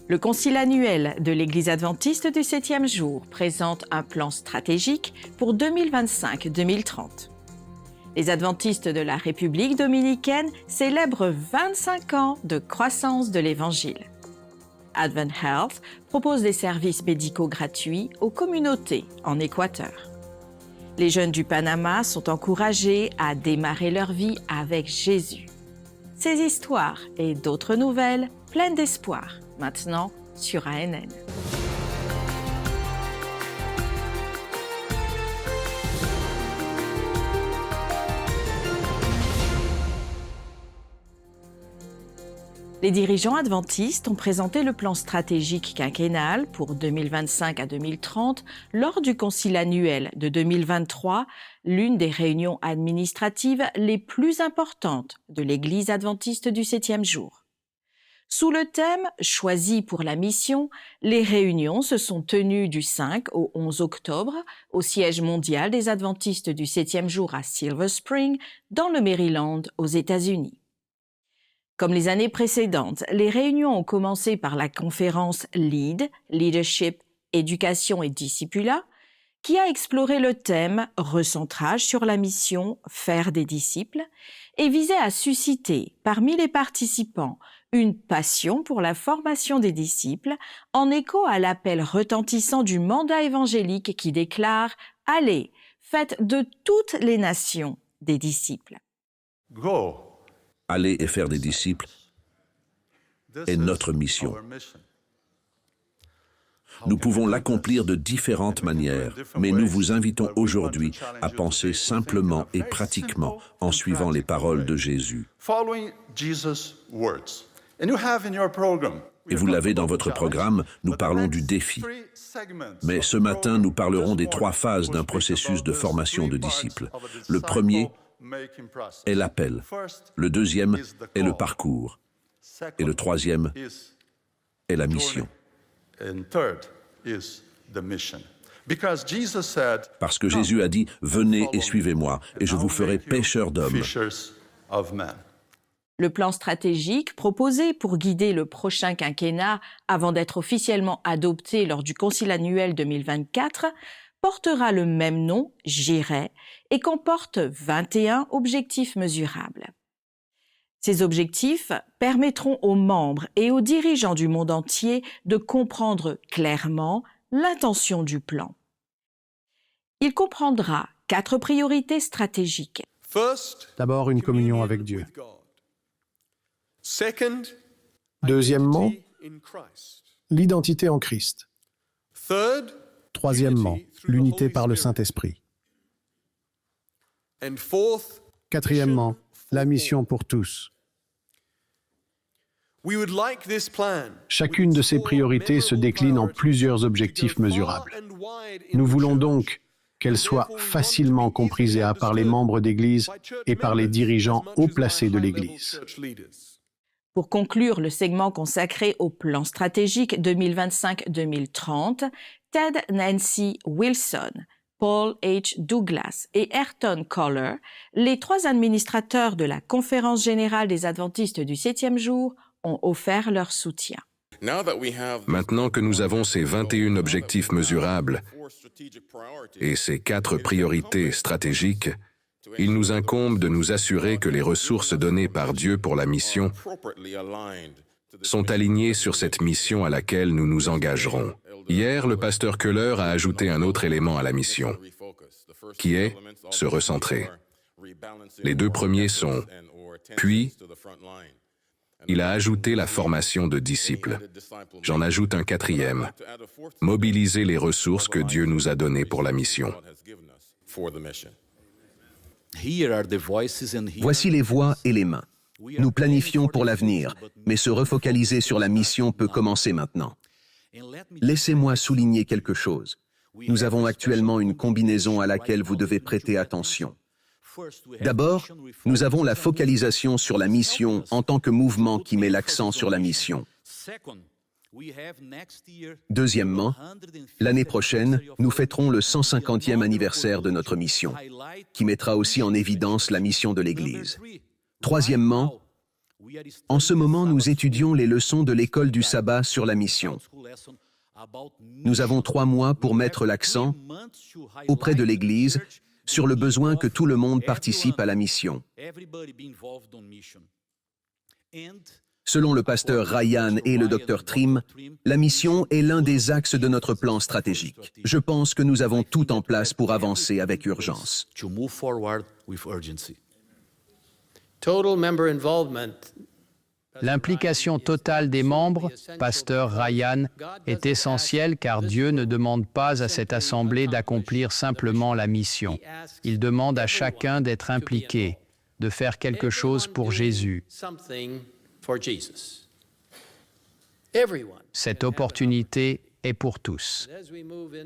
Le Concile annuel de l'Église adventiste du 7e jour présente un plan stratégique pour 2025-2030. Les adventistes de la République dominicaine célèbrent 25 ans de croissance de l'Évangile. Advent Health propose des services médicaux gratuits aux communautés en Équateur. Les jeunes du Panama sont encouragés à démarrer leur vie avec Jésus. Ces histoires et d'autres nouvelles pleines d'espoir, maintenant sur ANN. Les dirigeants adventistes ont présenté le plan stratégique quinquennal pour 2025 à 2030 lors du Concile annuel de 2023, l'une des réunions administratives les plus importantes de l'Église adventiste du 7e jour. Sous le thème « Choisi pour la mission », les réunions se sont tenues du 5 au 11 octobre au siège mondial des adventistes du 7e jour à Silver Spring, dans le Maryland, aux États-Unis. Comme les années précédentes, les réunions ont commencé par la conférence LEAD, Leadership, Éducation et Discipulat, qui a exploré le thème « Recentrage sur la mission, faire des disciples » et visait à susciter, parmi les participants, une passion pour la formation des disciples, en écho à l'appel retentissant du mandat évangélique qui déclare « Allez, faites de toutes les nations des disciples ». Go. Aller et faire des disciples est notre mission. Nous pouvons l'accomplir de différentes manières, mais nous vous invitons aujourd'hui à penser simplement et pratiquement en suivant les paroles de Jésus. Et vous l'avez dans votre programme, nous parlons du défi. Mais ce matin, nous parlerons des 3 phases d'un processus de formation de disciples. Le premier est l'appel, le deuxième est le parcours, et le troisième est la mission. Parce que Jésus a dit « Venez et suivez-moi, et je vous ferai pêcheurs d'hommes ». Le plan stratégique proposé pour guider le prochain quinquennat avant d'être officiellement adopté lors du Concile annuel 2024 portera le même nom, J'irai, et comporte 21 objectifs mesurables. Ces objectifs permettront aux membres et aux dirigeants du monde entier de comprendre clairement l'intention du plan. Il comprendra 4 priorités stratégiques. D'abord, une communion avec Dieu. Deuxièmement, l'identité en Christ. Troisièmement, l'unité par le Saint-Esprit. Quatrièmement, la mission pour tous. Chacune de ces priorités se décline en plusieurs objectifs mesurables. Nous voulons donc qu'elles soient facilement comprises par les membres d'Église et par les dirigeants haut placés de l'Église. Pour conclure le segment consacré au plan stratégique 2025-2030, Ted Nancy Wilson, Paul H. Douglas et Ayrton Coller, les 3 administrateurs de la Conférence générale des adventistes du 7e jour, ont offert leur soutien. Maintenant que nous avons ces 21 objectifs mesurables et ces 4 priorités stratégiques, il nous incombe de nous assurer que les ressources données par Dieu pour la mission sont alignées sur cette mission à laquelle nous nous engagerons. Hier, le pasteur Keller a ajouté un autre élément à la mission, qui est se recentrer. Les 2 premiers sont « puis », il a ajouté la formation de disciples. J'en ajoute un 4e, mobiliser les ressources que Dieu nous a données pour la mission. Voici les voix et les mains. Nous planifions pour l'avenir, mais se refocaliser sur la mission peut commencer maintenant. Laissez-moi souligner quelque chose. Nous avons actuellement une combinaison à laquelle vous devez prêter attention. D'abord, nous avons la focalisation sur la mission en tant que mouvement qui met l'accent sur la mission. Deuxièmement, l'année prochaine, nous fêterons le 150e anniversaire de notre mission, qui mettra aussi en évidence la mission de l'Église. Troisièmement, En ce moment, nous étudions les leçons de l'école du sabbat sur la mission. Nous avons 3 mois pour mettre l'accent auprès de l'Église sur le besoin que tout le monde participe à la mission. Selon le pasteur Ryan et le docteur Trim, la mission est l'un des axes de notre plan stratégique. Je pense que nous avons tout en place pour avancer avec urgence. L'implication totale des membres, pasteur Ryan, est essentielle car Dieu ne demande pas à cette assemblée d'accomplir simplement la mission. Il demande à chacun d'être impliqué, de faire quelque chose pour Jésus. Cette opportunité est pour tous.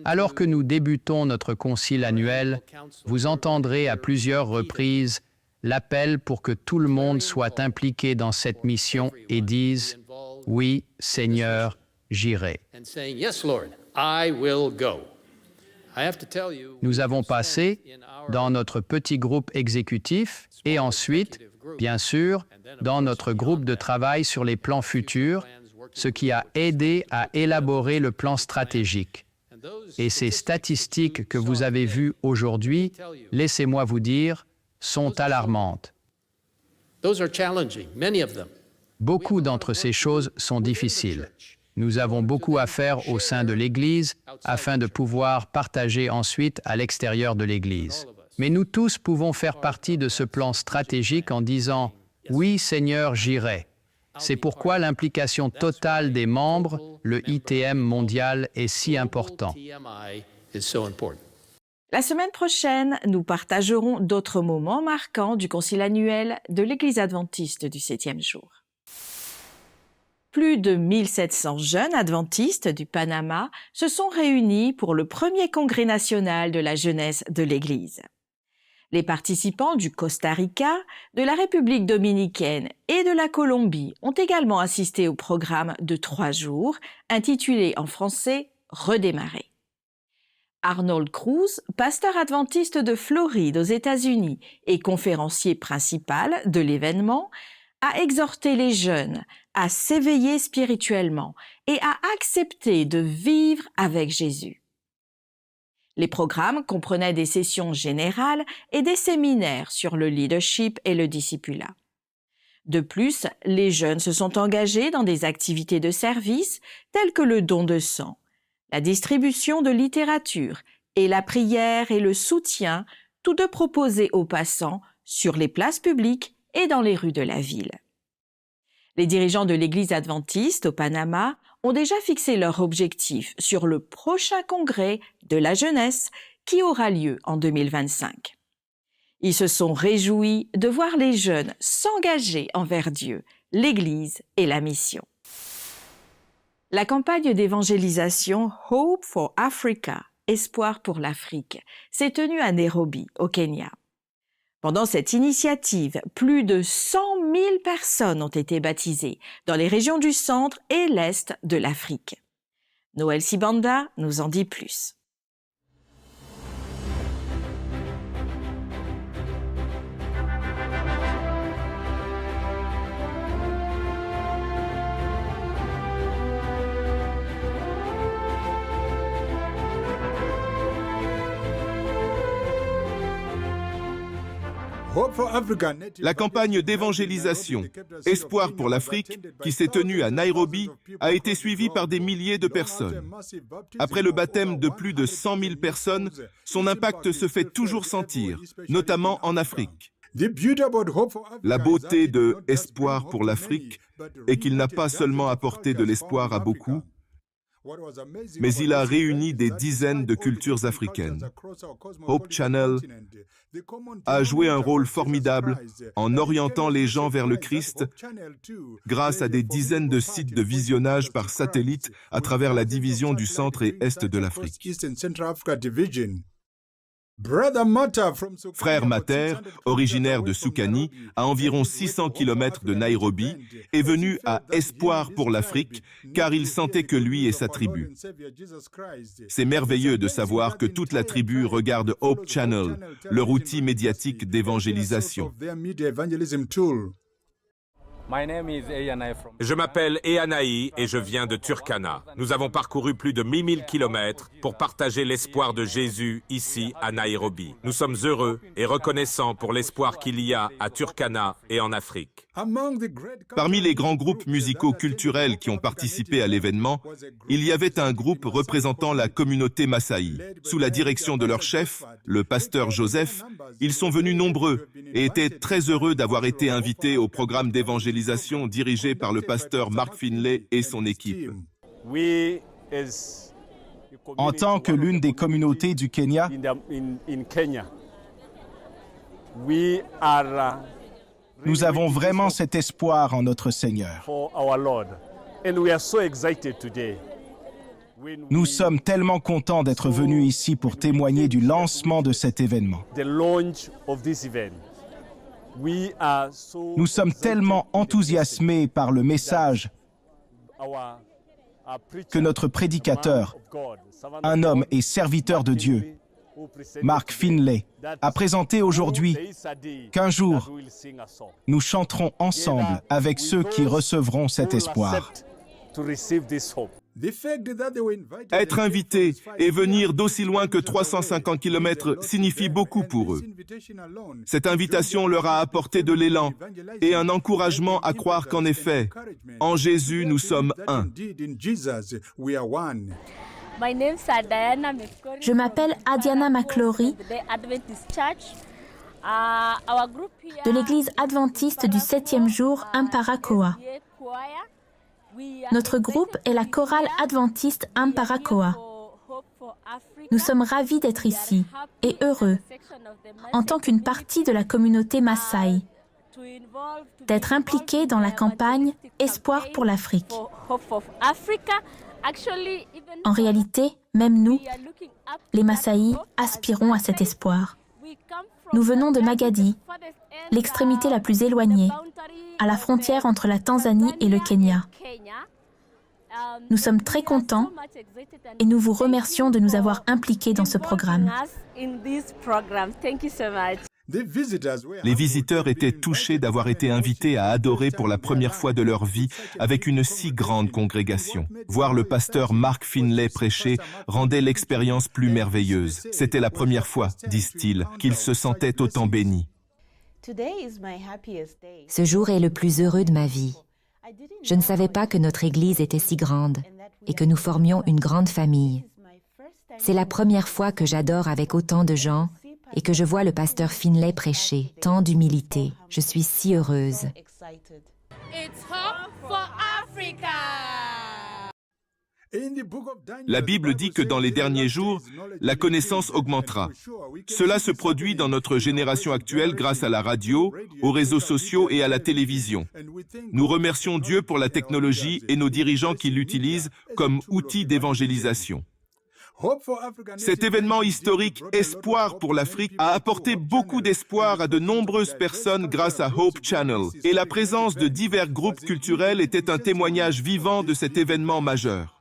Alors que nous débutons notre concile annuel, vous entendrez à plusieurs reprises l'appel pour que tout le monde soit impliqué dans cette mission et dise « Oui, Seigneur, j'irai ». Nous avons passé, dans notre petit groupe exécutif et ensuite, bien sûr, dans notre groupe de travail sur les plans futurs, ce qui a aidé à élaborer le plan stratégique. Et ces statistiques que vous avez vues aujourd'hui, laissez-moi vous dire, sont alarmantes. Beaucoup d'entre ces choses sont difficiles. Nous avons beaucoup à faire au sein de l'Église afin de pouvoir partager ensuite à l'extérieur de l'Église. Mais nous tous pouvons faire partie de ce plan stratégique en disant « Oui, Seigneur, j'irai ». C'est pourquoi l'implication totale des membres, le ITM mondial, est si important. La semaine prochaine, nous partagerons d'autres moments marquants du concile annuel de l'Église adventiste du 7e jour. Plus de 1700 jeunes adventistes du Panama se sont réunis pour le premier congrès national de la jeunesse de l'Église. Les participants du Costa Rica, de la République dominicaine et de la Colombie ont également assisté au programme de 3 jours, intitulé en français « Redémarrer ». Arnold Cruz, pasteur adventiste de Floride aux États-Unis et conférencier principal de l'événement, a exhorté les jeunes à s'éveiller spirituellement et à accepter de vivre avec Jésus. Les programmes comprenaient des sessions générales et des séminaires sur le leadership et le discipulat. De plus, les jeunes se sont engagés dans des activités de service telles que le don de sang, la distribution de littérature et la prière et le soutien, tous deux proposés aux passants sur les places publiques et dans les rues de la ville. Les dirigeants de l'Église adventiste au Panama ont déjà fixé leur objectif sur le prochain congrès de la jeunesse qui aura lieu en 2025. Ils se sont réjouis de voir les jeunes s'engager envers Dieu, l'Église et la mission. La campagne d'évangélisation Hope for Africa, Espoir pour l'Afrique, s'est tenue à Nairobi, au Kenya. Pendant cette initiative, plus de 100 000 personnes ont été baptisées dans les régions du centre et l'est de l'Afrique. Noël Sibanda nous en dit plus. La campagne d'évangélisation Espoir pour l'Afrique, qui s'est tenue à Nairobi, a été suivie par des milliers de personnes. Après le baptême de plus de 100 000 personnes, son impact se fait toujours sentir, notamment en Afrique. La beauté de Espoir pour l'Afrique est qu'il n'a pas seulement apporté de l'espoir à beaucoup, mais il a réuni des dizaines de cultures africaines. Hope Channel a joué un rôle formidable en orientant les gens vers le Christ grâce à des dizaines de sites de visionnage par satellite à travers la division du centre et est de l'Afrique. Frère Mater, originaire de Soukani, à environ 600 km de Nairobi, est venu à Espoir pour l'Afrique, car il sentait que lui et sa tribu. C'est merveilleux de savoir que toute la tribu regarde Hope Channel, leur outil médiatique d'évangélisation. Je m'appelle Eanaï et je viens de Turkana. Nous avons parcouru plus de 1000 kilomètres pour partager l'espoir de Jésus ici à Nairobi. Nous sommes heureux et reconnaissants pour l'espoir qu'il y a à Turkana et en Afrique. Parmi les grands groupes musicaux culturels qui ont participé à l'événement, il y avait un groupe représentant la communauté Maasai. Sous la direction de leur chef, le pasteur Joseph, ils sont venus nombreux et étaient très heureux d'avoir été invités au programme d'évangélisation dirigé par le pasteur Mark Finlay et son équipe. En tant que l'une des communautés du Kenya, nous avons vraiment cet espoir en notre Seigneur. Nous sommes tellement contents d'être venus ici pour témoigner du lancement de cet événement. Nous sommes tellement enthousiasmés par le message que notre prédicateur, un homme et serviteur de Dieu, Mark Finlay, a présenté aujourd'hui qu'un jour, nous chanterons ensemble avec ceux qui recevront cet espoir. Être invité et venir d'aussi loin que 350 km signifie beaucoup pour eux. Cette invitation leur a apporté de l'élan et un encouragement à croire qu'en effet, en Jésus, nous sommes un. Je m'appelle Adiana McClory de l'église adventiste du 7e jour Amparakoa. Notre groupe est la chorale adventiste Amparakoa. Nous sommes ravis d'être ici et heureux, en tant qu'une partie de la communauté Maasai, d'être impliqués dans la campagne Espoir pour l'Afrique. En réalité, même nous, les Maasai, aspirons à cet espoir. Nous venons de Magadi, l'extrémité la plus éloignée, à la frontière entre la Tanzanie et le Kenya. Nous sommes très contents et nous vous remercions de nous avoir impliqués dans ce programme. Les visiteurs étaient touchés d'avoir été invités à adorer pour la première fois de leur vie avec une si grande congrégation. Voir le pasteur Mark Finlay prêcher rendait l'expérience plus merveilleuse. C'était la première fois, disent-ils, qu'ils se sentaient autant bénis. Ce jour est le plus heureux de ma vie. Je ne savais pas que notre Église était si grande et que nous formions une grande famille. C'est la première fois que j'adore avec autant de gens et que je vois le pasteur Finlay prêcher, tant d'humilité. Je suis si heureuse. La Bible dit que dans les derniers jours, la connaissance augmentera. Cela se produit dans notre génération actuelle grâce à la radio, aux réseaux sociaux et à la télévision. Nous remercions Dieu pour la technologie et nos dirigeants qui l'utilisent comme outil d'évangélisation. Cet événement historique, Espoir pour l'Afrique, a apporté beaucoup d'espoir à de nombreuses personnes grâce à Hope Channel. Et la présence de divers groupes culturels était un témoignage vivant de cet événement majeur.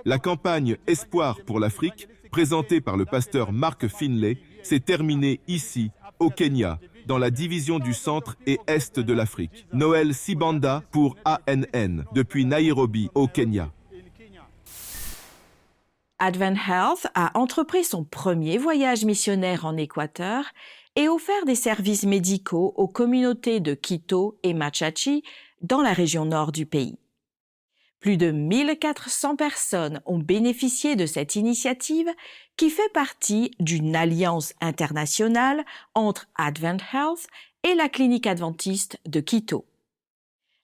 La campagne Espoir pour l'Afrique, présentée par le pasteur Mark Finlay, s'est terminée ici, au Kenya, dans la division du centre et est de l'Afrique. Noël Sibanda pour ANN, depuis Nairobi, au Kenya. Advent Health a entrepris son premier voyage missionnaire en Équateur et offert des services médicaux aux communautés de Quito et Machachi dans la région nord du pays. Plus de 1400 personnes ont bénéficié de cette initiative qui fait partie d'une alliance internationale entre Advent Health et la clinique adventiste de Quito.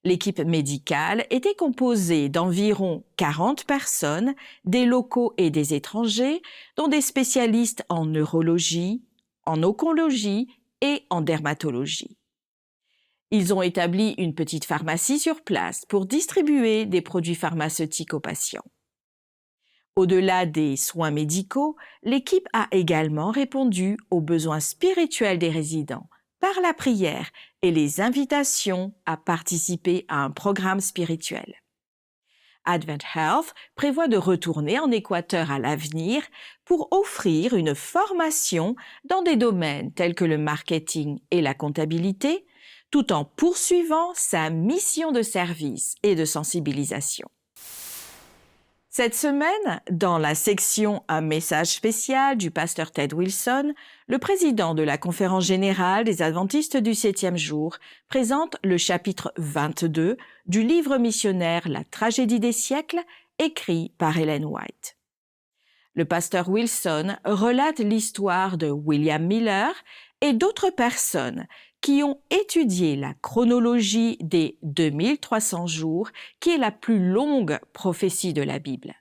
L'équipe médicale était composée d'environ 40 personnes, des locaux et des étrangers, dont des spécialistes en neurologie, en oncologie et en dermatologie. Ils ont établi une petite pharmacie sur place pour distribuer des produits pharmaceutiques aux patients. Au-delà des soins médicaux, l'équipe a également répondu aux besoins spirituels des résidents par la prière et les invitations à participer à un programme spirituel. Advent Health prévoit de retourner en Équateur à l'avenir pour offrir une formation dans des domaines tels que le marketing et la comptabilité, tout en poursuivant sa mission de service et de sensibilisation. Cette semaine, dans la section « Un message spécial » du pasteur Ted Wilson, le président de la Conférence générale des Adventistes du 7e jour présente le chapitre 22 du livre missionnaire « La tragédie des siècles » écrit par Ellen White. Le pasteur Wilson relate l'histoire de William Miller et d'autres personnes qui ont étudié la chronologie des 2300 jours, qui est la plus longue prophétie de la Bible.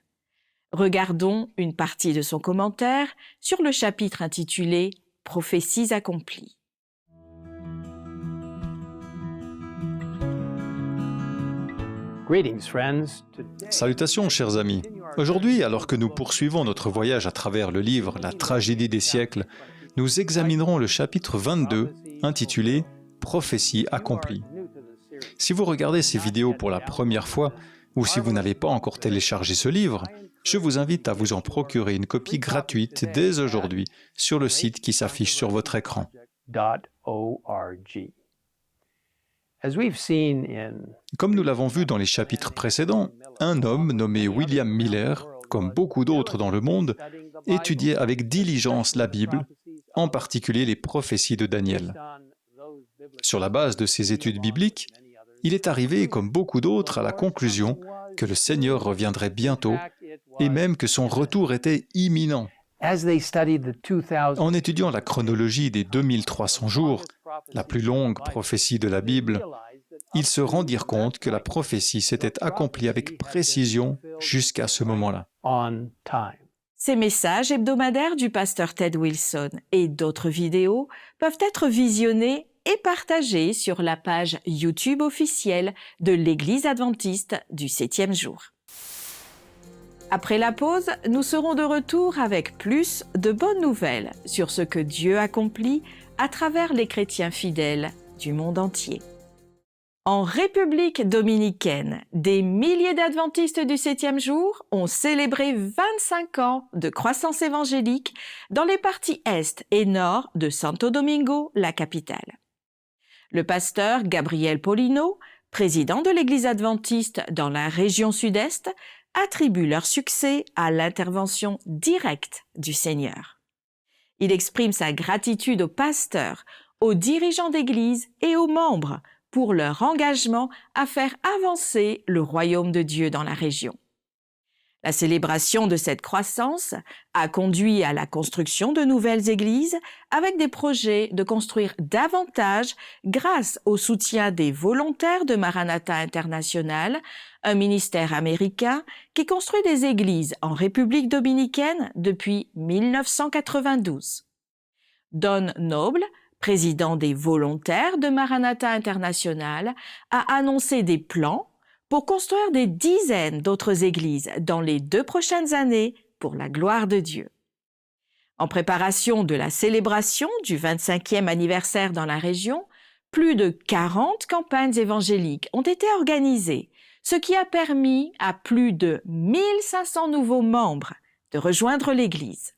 Regardons une partie de son commentaire sur le chapitre intitulé « Prophéties accomplies ». Salutations, chers amis. Aujourd'hui, alors que nous poursuivons notre voyage à travers le livre « La tragédie des siècles », nous examinerons le chapitre 22, intitulé « Prophéties accomplies ». Si vous regardez ces vidéos pour la première fois, ou si vous n'avez pas encore téléchargé ce livre, je vous invite à vous en procurer une copie gratuite dès aujourd'hui sur le site qui s'affiche sur votre écran. Comme nous l'avons vu dans les chapitres précédents, un homme nommé William Miller, comme beaucoup d'autres dans le monde, étudiait avec diligence la Bible, en particulier les prophéties de Daniel. Sur la base de ces études bibliques, il est arrivé, comme beaucoup d'autres, à la conclusion que le Seigneur reviendrait bientôt et même que son retour était imminent. En étudiant la chronologie des 2300 jours, la plus longue prophétie de la Bible, ils se rendirent compte que la prophétie s'était accomplie avec précision jusqu'à ce moment-là. Ces messages hebdomadaires du pasteur Ted Wilson et d'autres vidéos peuvent être visionnés et partagés sur la page YouTube officielle de l'Église adventiste du 7e jour. Après la pause, nous serons de retour avec plus de bonnes nouvelles sur ce que Dieu accomplit à travers les chrétiens fidèles du monde entier. En République dominicaine, des milliers d'adventistes du 7e jour ont célébré 25 ans de croissance évangélique dans les parties est et nord de Santo Domingo, la capitale. Le pasteur Gabriel Paulino, président de l'Église adventiste dans la région sud-est, attribue leur succès à l'intervention directe du Seigneur. Il exprime sa gratitude aux pasteurs, aux dirigeants d'Église et aux membres pour leur engagement à faire avancer le royaume de Dieu dans la région. La célébration de cette croissance a conduit à la construction de nouvelles églises avec des projets de construire davantage grâce au soutien des volontaires de Maranatha International, un ministère américain qui construit des églises en République dominicaine depuis 1992. Don Noble, président des volontaires de Maranatha International, a annoncé des plans pour construire des dizaines d'autres églises dans les 2 prochaines années pour la gloire de Dieu. En préparation de la célébration du 25e anniversaire dans la région, plus de 40 campagnes évangéliques ont été organisées, ce qui a permis à plus de 1500 nouveaux membres de rejoindre l'Église.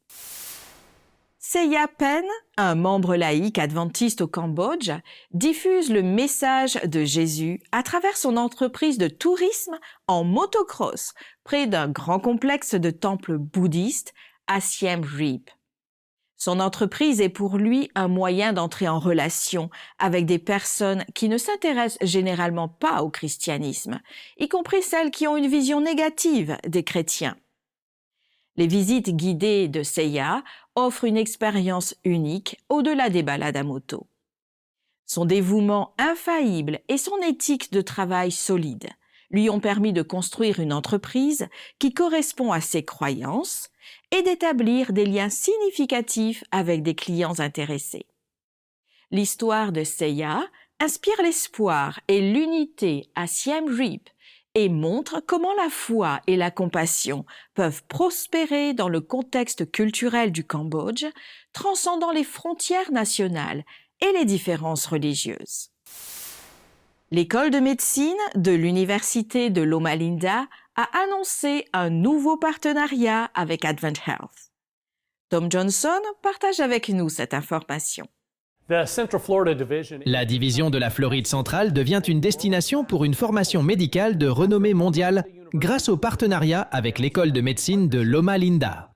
Seya Pen, un membre laïque adventiste au Cambodge, diffuse le message de Jésus à travers son entreprise de tourisme en motocross près d'un grand complexe de temples bouddhistes à Siem Reap. Son entreprise est pour lui un moyen d'entrer en relation avec des personnes qui ne s'intéressent généralement pas au christianisme, y compris celles qui ont une vision négative des chrétiens. Les visites guidées de Seya offrent une expérience unique au-delà des balades à moto. Son dévouement infaillible et son éthique de travail solide lui ont permis de construire une entreprise qui correspond à ses croyances et d'établir des liens significatifs avec des clients intéressés. L'histoire de Seya inspire l'espoir et l'unité à Siem Reap et montre comment la foi et la compassion peuvent prospérer dans le contexte culturel du Cambodge, transcendant les frontières nationales et les différences religieuses. L'école de médecine de l'Université de Loma Linda a annoncé un nouveau partenariat avec Advent Health. Tom Johnson partage avec nous cette information. La division de la Floride centrale devient une destination pour une formation médicale de renommée mondiale grâce au partenariat avec l'école de médecine de Loma Linda.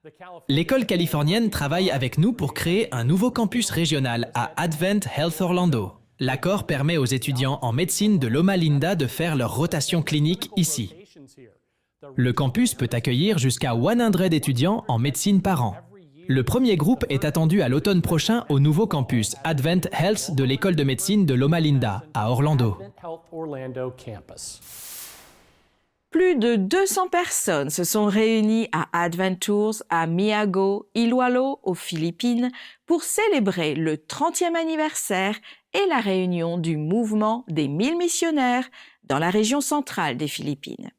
L'école californienne travaille avec nous pour créer un nouveau campus régional à Advent Health Orlando. L'accord permet aux étudiants en médecine de Loma Linda de faire leur rotation clinique ici. Le campus peut accueillir jusqu'à 100 étudiants en médecine par an. Le premier groupe est attendu à l'automne prochain au nouveau campus Advent Health de l'école de médecine de Loma Linda, à Orlando. Plus de 200 personnes se sont réunies à Adventures, à Miago, Iloilo, aux Philippines, pour célébrer le 30e anniversaire et la réunion du mouvement des 1000 missionnaires dans la région centrale des Philippines.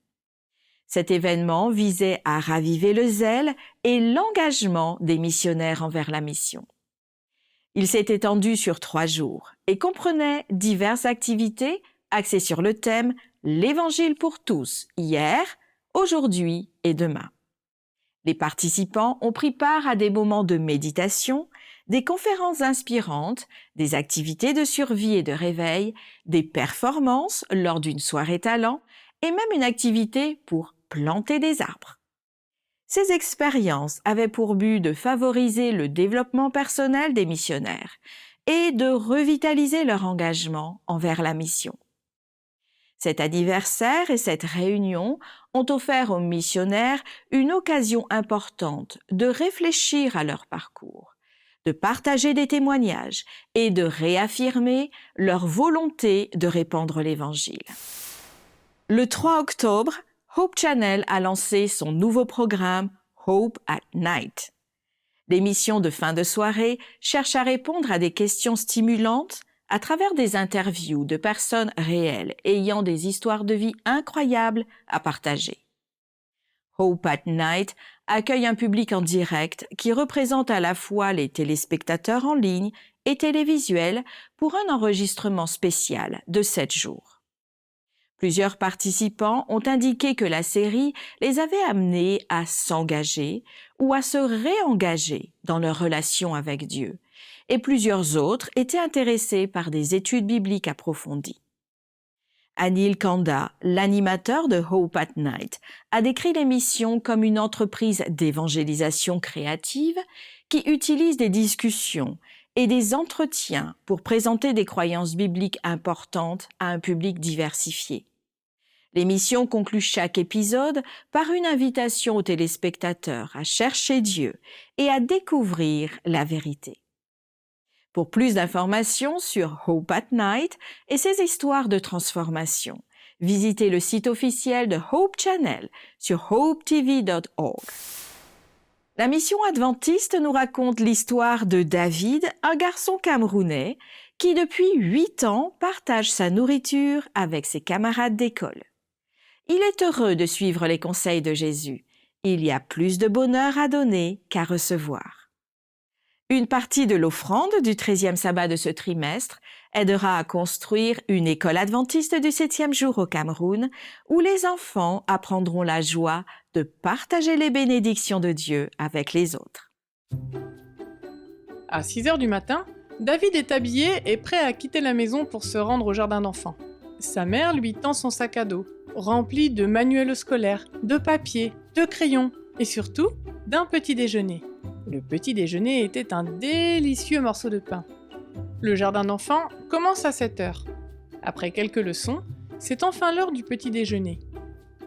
Cet événement visait à raviver le zèle et l'engagement des missionnaires envers la mission. Il s'est étendu sur 3 jours et comprenait diverses activités axées sur le thème « L'Évangile pour tous, hier, aujourd'hui et demain ». Les participants ont pris part à des moments de méditation, des conférences inspirantes, des activités de survie et de réveil, des performances lors d'une soirée talent et même une activité pour planter des arbres. Ces expériences avaient pour but de favoriser le développement personnel des missionnaires et de revitaliser leur engagement envers la mission. Cet anniversaire et cette réunion ont offert aux missionnaires une occasion importante de réfléchir à leur parcours, de partager des témoignages et de réaffirmer leur volonté de répandre l'Évangile. Le 3 octobre, Hope Channel a lancé son nouveau programme Hope at Night. L'émission de fin de soirée cherche à répondre à des questions stimulantes à travers des interviews de personnes réelles ayant des histoires de vie incroyables à partager. Hope at Night accueille un public en direct qui représente à la fois les téléspectateurs en ligne et télévisuels pour un enregistrement spécial de 7 jours. Plusieurs participants ont indiqué que la série les avait amenés à s'engager ou à se réengager dans leur relation avec Dieu, et plusieurs autres étaient intéressés par des études bibliques approfondies. Anil Kanda, l'animateur de Hope at Night, a décrit l'émission comme une entreprise d'évangélisation créative qui utilise des discussions et des entretiens pour présenter des croyances bibliques importantes à un public diversifié. L'émission conclut chaque épisode par une invitation aux téléspectateurs à chercher Dieu et à découvrir la vérité. Pour plus d'informations sur Hope at Night et ses histoires de transformation, visitez le site officiel de Hope Channel sur hopetv.org. La mission adventiste nous raconte l'histoire de David, un garçon camerounais qui depuis 8 ans partage sa nourriture avec ses camarades d'école. Il est heureux de suivre les conseils de Jésus. Il y a plus de bonheur à donner qu'à recevoir. Une partie de l'offrande du 13e sabbat de ce trimestre aidera à construire une école adventiste du 7e jour au Cameroun où les enfants apprendront la joie de partager les bénédictions de Dieu avec les autres. À 6h du matin, David est habillé et prêt à quitter la maison pour se rendre au jardin d'enfants. Sa mère lui tend son sac à dos, rempli de manuels scolaires, de papier, de crayons et surtout d'un petit déjeuner. Le petit déjeuner était un délicieux morceau de pain. Le jardin d'enfants commence à 7h. Après quelques leçons, c'est enfin l'heure du petit déjeuner.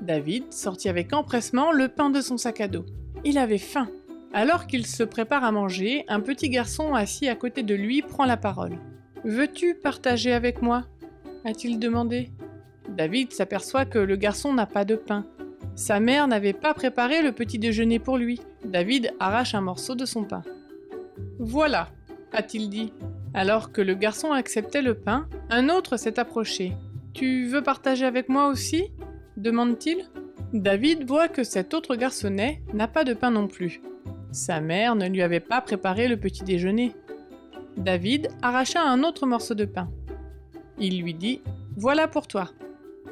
David sortit avec empressement le pain de son sac à dos. Il avait faim. Alors qu'il se prépare à manger, un petit garçon assis à côté de lui prend la parole. « Veux-tu partager avec moi ?» a-t-il demandé. David s'aperçoit que le garçon n'a pas de pain. Sa mère n'avait pas préparé le petit déjeuner pour lui. David arrache un morceau de son pain. « Voilà !» a-t-il dit. Alors que le garçon acceptait le pain, un autre s'est approché. « Tu veux partager avec moi aussi ?» demande-t-il. David voit que cet autre garçonnet n'a pas de pain non plus. Sa mère ne lui avait pas préparé le petit déjeuner. David arracha un autre morceau de pain. Il lui dit « Voilà pour toi ».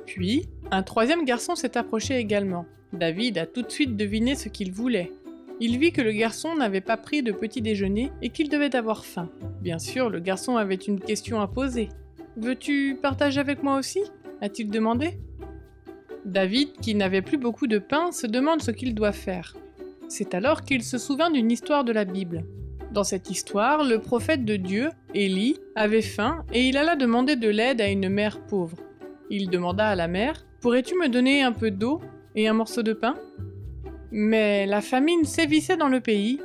Puis, un troisième garçon s'est approché également. David a tout de suite deviné ce qu'il voulait. Il vit que le garçon n'avait pas pris de petit déjeuner et qu'il devait avoir faim. Bien sûr, le garçon avait une question à poser. « Veux-tu partager avec moi aussi ?» a-t-il demandé. David, qui n'avait plus beaucoup de pain, se demande ce qu'il doit faire. C'est alors qu'il se souvient d'une histoire de la Bible. Dans cette histoire, le prophète de Dieu, Élie, avait faim et il alla demander de l'aide à une mère pauvre. Il demanda à la mère « Pourrais-tu me donner un peu d'eau et un morceau de pain ?» Mais la famine sévissait dans le pays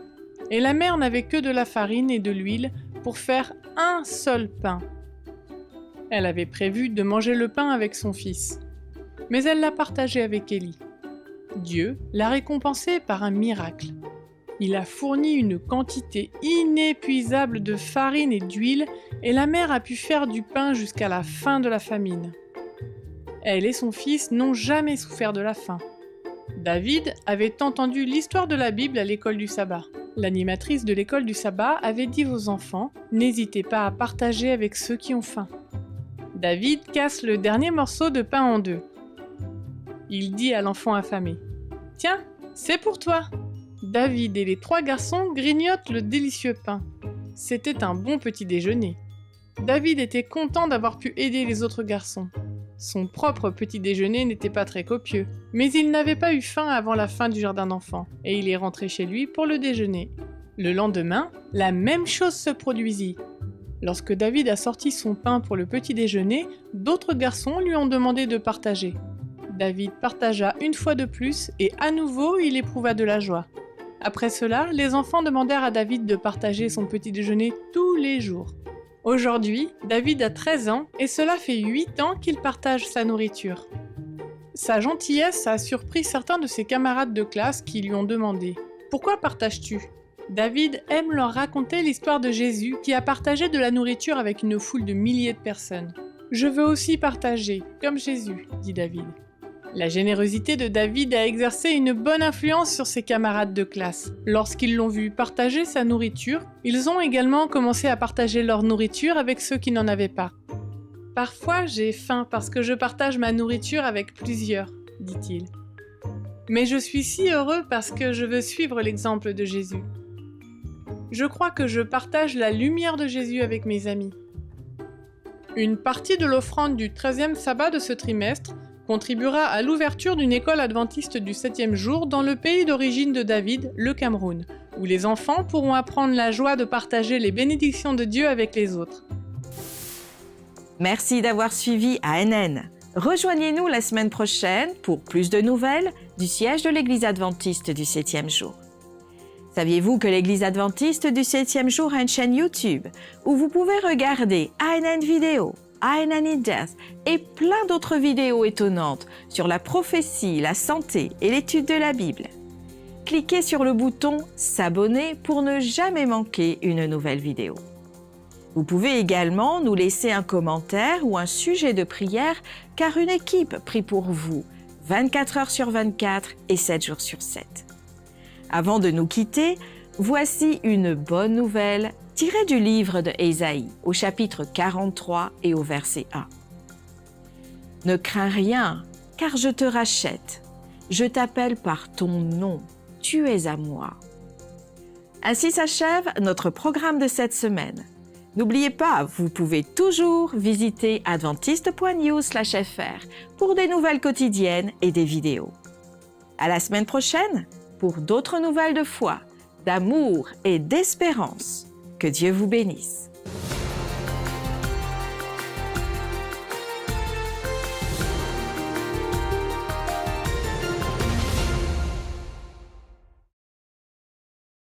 et la mère n'avait que de la farine et de l'huile pour faire un seul pain. Elle avait prévu de manger le pain avec son fils, mais elle l'a partagé avec Élie. Dieu l'a récompensé par un miracle. Il a fourni une quantité inépuisable de farine et d'huile et la mère a pu faire du pain jusqu'à la fin de la famine. Elle et son fils n'ont jamais souffert de la faim. David avait entendu l'histoire de la Bible à l'école du sabbat. L'animatrice de l'école du sabbat avait dit aux enfants « N'hésitez pas à partager avec ceux qui ont faim ». David casse le dernier morceau de pain en deux. Il dit à l'enfant affamé « Tiens, c'est pour toi !» David et les 3 garçons grignotent le délicieux pain. C'était un bon petit déjeuner. David était content d'avoir pu aider les autres garçons. Son propre petit déjeuner n'était pas très copieux, mais il n'avait pas eu faim avant la fin du jardin d'enfants, et il est rentré chez lui pour le déjeuner. Le lendemain, la même chose se produisit. Lorsque David a sorti son pain pour le petit déjeuner, d'autres garçons lui ont demandé de partager. David partagea une fois de plus et à nouveau il éprouva de la joie. Après cela, les enfants demandèrent à David de partager son petit déjeuner tous les jours. Aujourd'hui, David a 13 ans et cela fait 8 ans qu'il partage sa nourriture. Sa gentillesse a surpris certains de ses camarades de classe qui lui ont demandé « Pourquoi partages-tu » David aime leur raconter l'histoire de Jésus qui a partagé de la nourriture avec une foule de milliers de personnes. « Je veux aussi partager, comme Jésus », dit David. La générosité de David a exercé une bonne influence sur ses camarades de classe. Lorsqu'ils l'ont vu partager sa nourriture, ils ont également commencé à partager leur nourriture avec ceux qui n'en avaient pas. « Parfois, j'ai faim parce que je partage ma nourriture avec plusieurs, » dit-il. « Mais je suis si heureux parce que je veux suivre l'exemple de Jésus. Je crois que je partage la lumière de Jésus avec mes amis. » Une partie de l'offrande du 13e sabbat de ce trimestre contribuera à l'ouverture d'une école adventiste du 7e jour dans le pays d'origine de David, le Cameroun, où les enfants pourront apprendre la joie de partager les bénédictions de Dieu avec les autres. Merci d'avoir suivi ANN. Rejoignez-nous la semaine prochaine pour plus de nouvelles du siège de l'Église adventiste du 7e jour. Saviez-vous que l'Église adventiste du 7e jour a une chaîne YouTube où vous pouvez regarder ANN Vidéo, ANN in Depth et plein d'autres vidéos étonnantes sur la prophétie, la santé et l'étude de la Bible. Cliquez sur le bouton « S'abonner » pour ne jamais manquer une nouvelle vidéo. Vous pouvez également nous laisser un commentaire ou un sujet de prière car une équipe prie pour vous 24 heures sur 24 et 7 jours sur 7. Avant de nous quitter, voici une bonne nouvelle tirée du livre de Ésaïe, au chapitre 43 et au verset 1. « Ne crains rien, car je te rachète. Je t'appelle par ton nom. Tu es à moi. » Ainsi s'achève notre programme de cette semaine. N'oubliez pas, vous pouvez toujours visiter adventiste.news/fr pour des nouvelles quotidiennes et des vidéos. À la semaine prochaine pour d'autres nouvelles de foi, d'amour et d'espérance. Que Dieu vous bénisse.